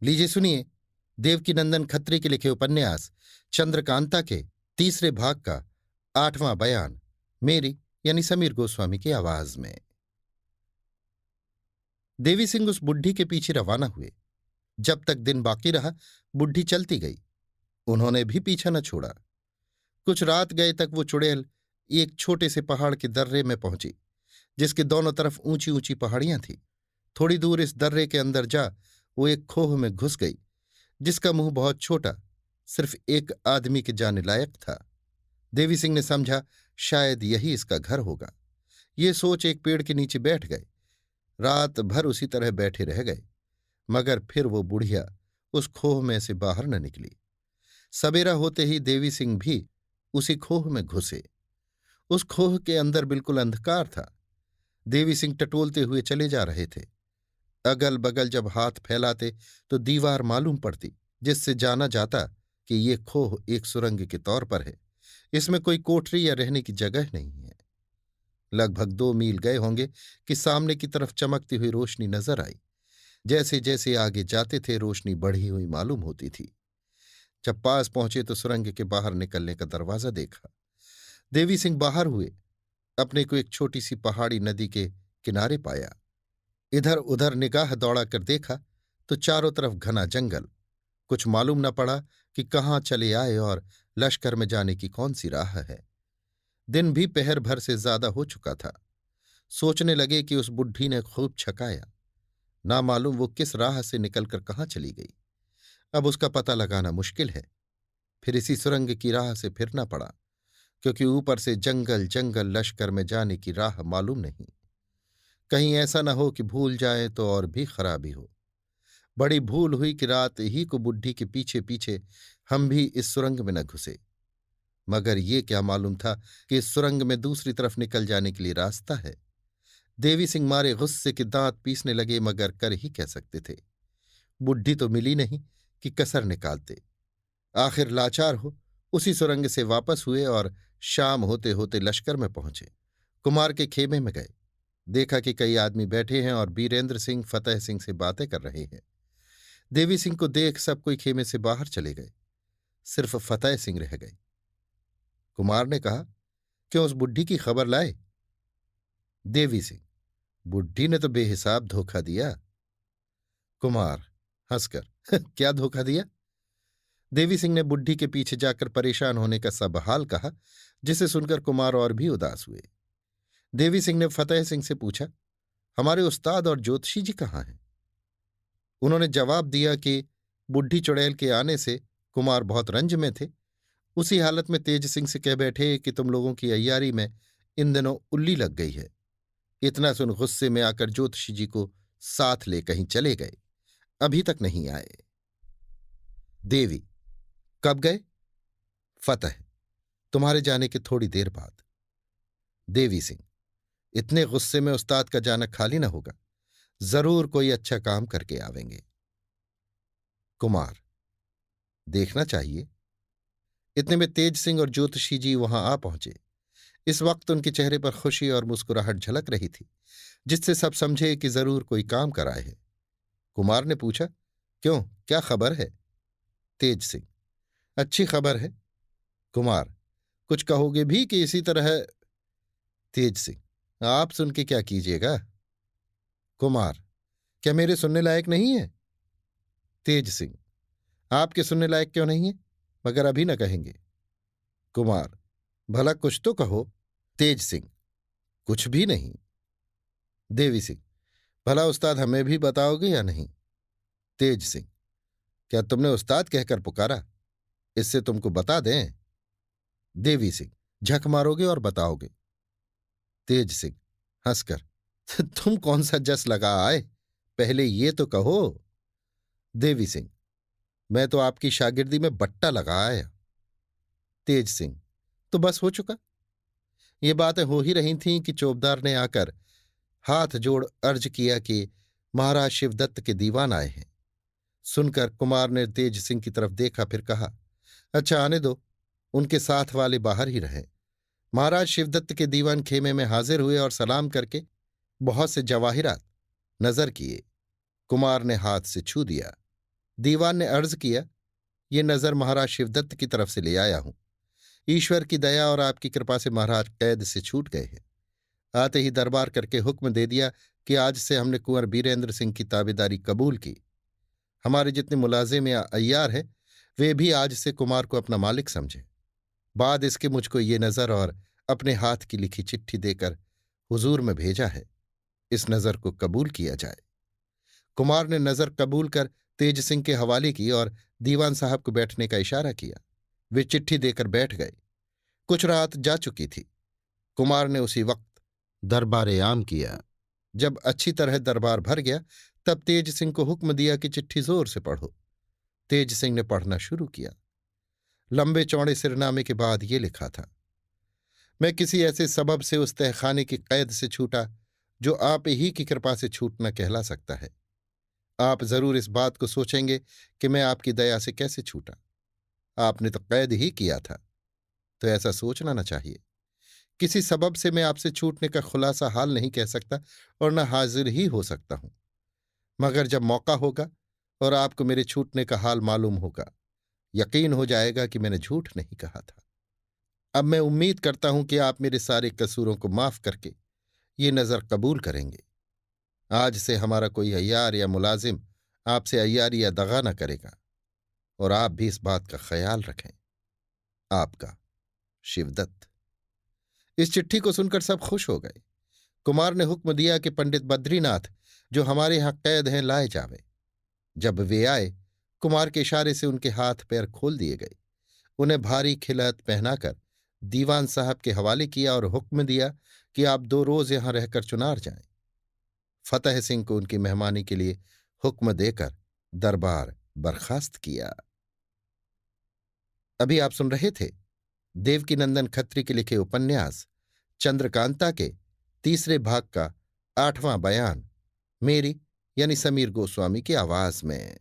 लीजिए सुनिए, देवकीनंदन खत्री के लिखे उपन्यास चंद्रकांता के तीसरे भाग का 8वां बयान मेरी यानी समीर गोस्वामी की आवाज में। देवी सिंह उस बुढ़ी के पीछे रवाना हुए। जब तक दिन बाकी रहा, बुढ़ी चलती गई। उन्होंने भी पीछा न छोड़ा। कुछ रात गए तक वो चुड़ैल एक छोटे से पहाड़ के दर्रे में पहुंची, जिसके दोनों तरफ ऊंची ऊंची पहाड़ियां थीं। थोड़ी दूर इस दर्रे के अंदर जा वो एक खोह में घुस गई, जिसका मुंह बहुत छोटा, सिर्फ एक आदमी के जाने लायक था। देवी सिंह ने समझा शायद यही इसका घर होगा। ये सोच एक पेड़ के नीचे बैठ गए। रात भर उसी तरह बैठे रह गए, मगर फिर वो बुढ़िया उस खोह में से बाहर न निकली। सवेरा होते ही देवी सिंह भी उसी खोह में घुसे। उस खोह के अंदर बिल्कुल अंधकार था। देवी सिंह टटोलते हुए चले जा रहे थे। अगल बगल जब हाथ फैलाते तो दीवार मालूम पड़ती, जिससे जाना जाता कि ये खोह एक सुरंग के तौर पर है। इसमें कोई कोठरी या रहने की जगह नहीं है। लगभग 2 मील गए होंगे कि सामने की तरफ चमकती हुई रोशनी नजर आई। जैसे जैसे आगे जाते थे, रोशनी बढ़ी हुई मालूम होती थी। जब पास पहुंचे तो सुरंग के बाहर निकलने का दरवाजा देखा। देवी सिंह बाहर हुए। अपने को एक छोटी सी पहाड़ी नदी के किनारे पाया। इधर उधर निगाह दौड़ा कर देखा तो चारों तरफ घना जंगल। कुछ मालूम न पड़ा कि कहाँ चले आए और लश्कर में जाने की कौन सी राह है। दिन भी पहर भर से ज्यादा हो चुका था। सोचने लगे कि उस बुढ़ी ने खूब छकाया। ना मालूम वो किस राह से निकलकर कहाँ चली गई। अब उसका पता लगाना मुश्किल है। फिर इसी सुरंग की राह से फिरना पड़ा, क्योंकि ऊपर से जंगल जंगल, लश्कर में जाने की राह मालूम नहीं। कहीं ऐसा न हो कि भूल जाए तो और भी खराबी हो। बड़ी भूल हुई कि रात ही को बुढ़ी के पीछे पीछे हम भी इस सुरंग में न घुसे। मगर ये क्या मालूम था कि इस सुरंग में दूसरी तरफ निकल जाने के लिए रास्ता है। देवी सिंह मारे गुस्से के दांत पीसने लगे, मगर कर ही कह सकते थे। बुढ़ी तो मिली नहीं कि कसर निकालते। आखिर लाचार हो उसी सुरंग से वापस हुए और शाम होते होते लश्कर में पहुंचे। कुमार के खेमे में गए। देखा कि कई आदमी बैठे हैं और बीरेंद्र सिंह फतेह सिंह से बातें कर रहे हैं। देवी सिंह को देख सब कोई खेमे से बाहर चले गए। सिर्फ फतेह सिंह रह गए। कुमार ने कहा, क्यों उस बुढ़ी की खबर लाए? देवी सिंह, बुढ़ी ने तो बेहिसाब धोखा दिया। कुमार हंसकर, क्या धोखा दिया? देवी सिंह ने बुढ़ी के पीछे जाकर परेशान होने का सब हाल कहा, जिसे सुनकर कुमार और भी उदास हुए। देवी सिंह ने फतेह सिंह से पूछा, हमारे उस्ताद और ज्योतिषी जी कहाँ हैं? उन्होंने जवाब दिया कि बुढ़ी चुड़ैल के आने से कुमार बहुत रंज में थे। उसी हालत में तेज सिंह से कह बैठे कि तुम लोगों की अय्यारी में इन दिनों उल्ली लग गई है। इतना सुन गुस्से में आकर ज्योतिषी जी को साथ ले कहीं चले गए। अभी तक नहीं आए। देवी, कब गए? फतेह, तुम्हारे जाने के थोड़ी देर बाद। देवी सिंह, इतने गुस्से में उस्ताद का जाना खाली न होगा। जरूर कोई अच्छा काम करके आवेंगे। कुमार, देखना चाहिए। इतने में तेज सिंह और ज्योतिषी जी वहां आ पहुंचे। इस वक्त उनके चेहरे पर खुशी और मुस्कुराहट झलक रही थी, जिससे सब समझे कि जरूर कोई काम कराए है। कुमार ने पूछा, क्यों, क्या खबर है? तेज सिंह, अच्छी खबर है। कुमार, कुछ कहोगे भी कि इसी तरह? तेज सिंह, आप सुन के क्या कीजिएगा? कुमार, क्या मेरे सुनने लायक नहीं है? तेज सिंह, आपके सुनने लायक क्यों नहीं है, मगर अभी न कहेंगे। कुमार, भला कुछ तो कहो। तेज सिंह, कुछ भी नहीं। देवी सिंह, भला उस्ताद हमें भी बताओगे या नहीं? तेज सिंह, क्या तुमने उस्ताद कहकर पुकारा? इससे तुमको बता दें। देवी सिंह, झक मारोगे और बताओगे। तेज सिंह हंसकर, तुम कौन सा जस लगा आए, पहले ये तो कहो। देवी सिंह, मैं तो आपकी शागिर्दी में बट्टा लगा आया। तेज सिंह, तो बस हो चुका। ये बातें हो ही रही थीं कि चौबदार ने आकर हाथ जोड़ अर्ज किया कि महाराज शिवदत्त के दीवान आए हैं। सुनकर कुमार ने तेज सिंह की तरफ देखा, फिर कहा, अच्छा आने दो, उनके साथ वाले बाहर ही रहें। महाराज शिवदत्त के दीवान खेमे में हाजिर हुए और सलाम करके बहुत से जवाहिरात नजर किए। कुमार ने हाथ से छू दिया। दीवान ने अर्ज किया, ये नजर महाराज शिवदत्त की तरफ से ले आया हूं। ईश्वर की दया और आपकी कृपा से महाराज कैद से छूट गए हैं। आते ही दरबार करके हुक्म दे दिया कि आज से हमने कुंवर बीरेंद्र सिंह की ताबेदारी कबूल की। हमारे जितने मुलाजिम या अय्यार हैं वे भी आज से कुमार को अपना मालिक समझे। बाद इसके मुझको ये नज़र और अपने हाथ की लिखी चिट्ठी देकर हुजूर में भेजा है। इस नज़र को कबूल किया जाए। कुमार ने नज़र कबूल कर तेज सिंह के हवाले की और दीवान साहब को बैठने का इशारा किया। वे चिट्ठी देकर बैठ गए। कुछ रात जा चुकी थी। कुमार ने उसी वक्त दरबार आम किया। जब अच्छी तरह दरबार भर गया तब तेज सिंह को हुक्म दिया कि चिट्ठी जोर से पढ़ो। तेज सिंह ने पढ़ना शुरू किया। लंबे चौड़े सिरनामे के बाद ये लिखा था, मैं किसी ऐसे सबब से उस तहखाने की कैद से छूटा जो आप ही की कृपा से छूटना कहला सकता है। आप जरूर इस बात को सोचेंगे कि मैं आपकी दया से कैसे छूटा। आपने तो कैद ही किया था, तो ऐसा सोचना न चाहिए। किसी सबब से मैं आपसे छूटने का खुलासा हाल नहीं कह सकता और न हाजिर ही हो सकता हूं, मगर जब मौका होगा और आपको मेरे छूटने का हाल मालूम होगा, यकीन हो जाएगा कि मैंने झूठ नहीं कहा था। अब मैं उम्मीद करता हूं कि आप मेरे सारे कसूरों को माफ करके ये नज़र कबूल करेंगे। आज से हमारा कोई अय्यार या मुलाजिम आपसे अय्यारी या दगा न करेगा और आप भी इस बात का ख्याल रखें। आपका शिवदत्त। इस चिट्ठी को सुनकर सब खुश हो गए। कुमार ने हुक्म दिया कि पंडित बद्रीनाथ जो हमारे यहां कैद हैं लाए जावे। जब वे आए, कुमार के इशारे से उनके हाथ पैर खोल दिए गए। उन्हें भारी खिलहत पहनाकर दीवान साहब के हवाले किया और हुक्म दिया कि आप 2 रोज यहां रहकर चुनार जाएं। फतेह सिंह को उनकी मेहमानी के लिए हुक्म देकर दरबार बर्खास्त किया। अभी आप सुन रहे थे देवकीनंदन खत्री के लिखे उपन्यास चंद्रकांता के तीसरे भाग का 8वां बयान, मेरी यानी समीर गोस्वामी की आवाज में।